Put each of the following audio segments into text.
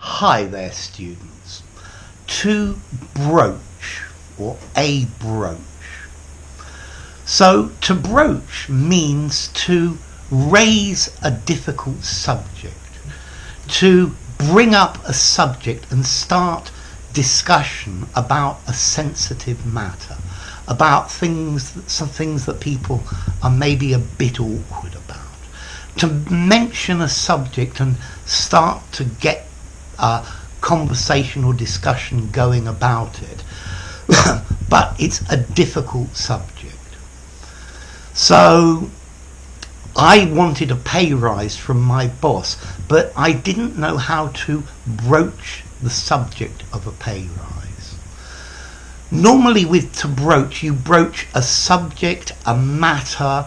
Hi there, students. To broach, or a broach. So to broach means to raise a difficult subject, to bring up a subject and start discussion about a sensitive matter, about some things that people are maybe a bit awkward about. To mention a subject and start to get a conversation or discussion going about it, but it's a difficult subject. So I wanted a pay rise from my boss, but I didn't know how to broach the subject of a pay rise. Normally to broach, you broach a subject, a matter,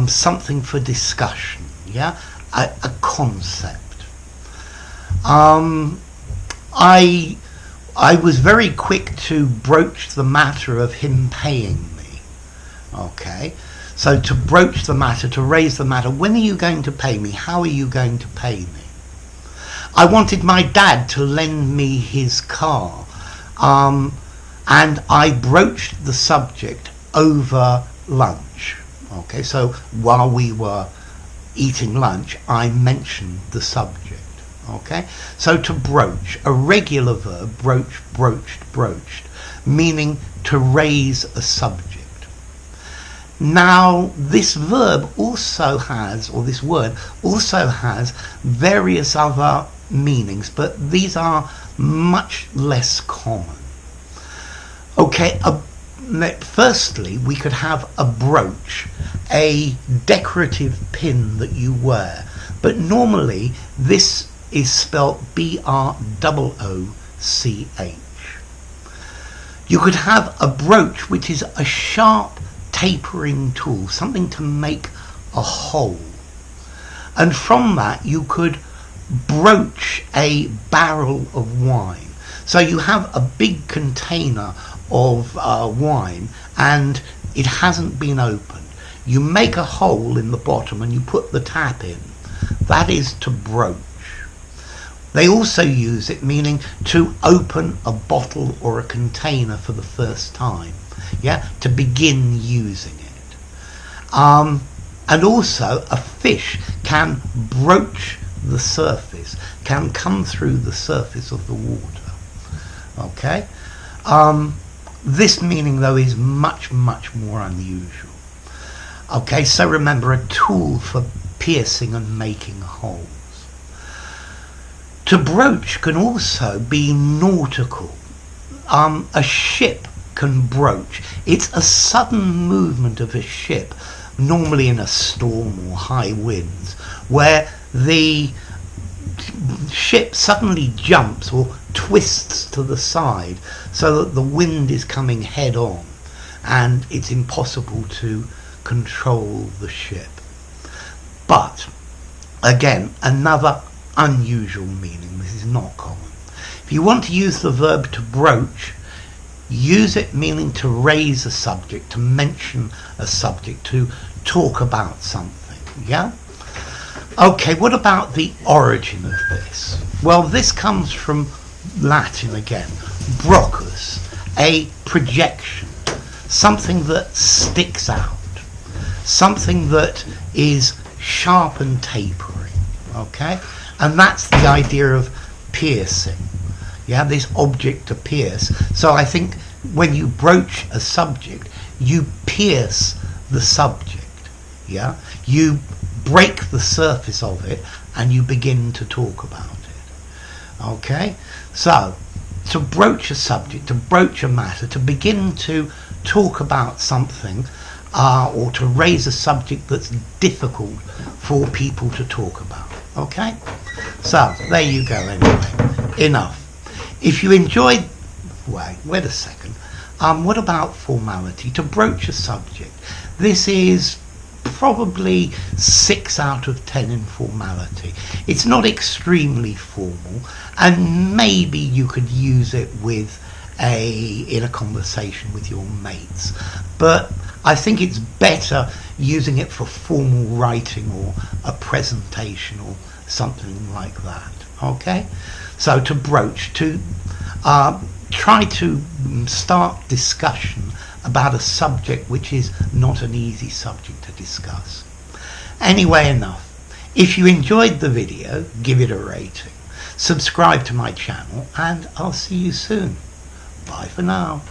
something for discussion, yeah, a concept. I was very quick to broach the matter of him paying me. Okay, so to broach the matter, to raise the matter, when are you going to pay me? How are you going to pay me? I wanted my dad to lend me his car, and I broached the subject over lunch. Okay, so while we were eating lunch, I mentioned the subject. Okay, so to broach, a regular verb, broach, broached, broached, meaning to raise a subject. Now, this verb also has, or this word also has various other meanings, but these are much less common. Okay, firstly, we could have a brooch, a decorative pin that you wear, but normally this is spelt B-R-O-O-C-H. You could have a brooch, which is a sharp tapering tool, something to make a hole. And from that you could broach a barrel of wine. So you have a big container of wine and it hasn't been opened. You make a hole in the bottom and you put the tap in. That is to broach. They also use it meaning to open a bottle or a container for the first time, yeah, to begin using it. And also a fish can broach the surface, can come through the surface of the water. Okay, this meaning though is much more unusual. Okay, so remember, a tool for piercing and making holes. To broach can also be nautical. A ship can broach. It's a sudden movement of a ship, normally in a storm or high winds, where the ship suddenly jumps or twists to the side so that the wind is coming head on and it's impossible to control the ship. But again, another unusual meaning. This is not common. If you want to use the verb to broach, use it meaning to raise a subject, to mention a subject, to talk about something. Yeah? Okay, what about the origin of this? Well, this comes from Latin again. Brochus, a projection, something that sticks out, something that is sharp and tapering. Okay? And that's the idea of piercing. Yeah, this object to pierce. So I think when you broach a subject, you pierce the subject. Yeah, you break the surface of it and you begin to talk about it. Okay, so to broach a subject, to broach a matter, to begin to talk about something, or to raise a subject that's difficult for people to talk about. Okay, so there you go. Anyway, enough. If you enjoyed, wait a second. What about formality? To broach a subject. This is probably 6 out of 10 in formality. It's not extremely formal, and maybe you could use it in a conversation with your mates. But I think it's better using it for formal writing or a presentation or something like that. Okay, so to broach, to try to start discussion about a subject which is not an easy subject to discuss. Anyway, enough. If you enjoyed the video, give it a rating, subscribe to my channel, and I'll see you soon. Bye for now.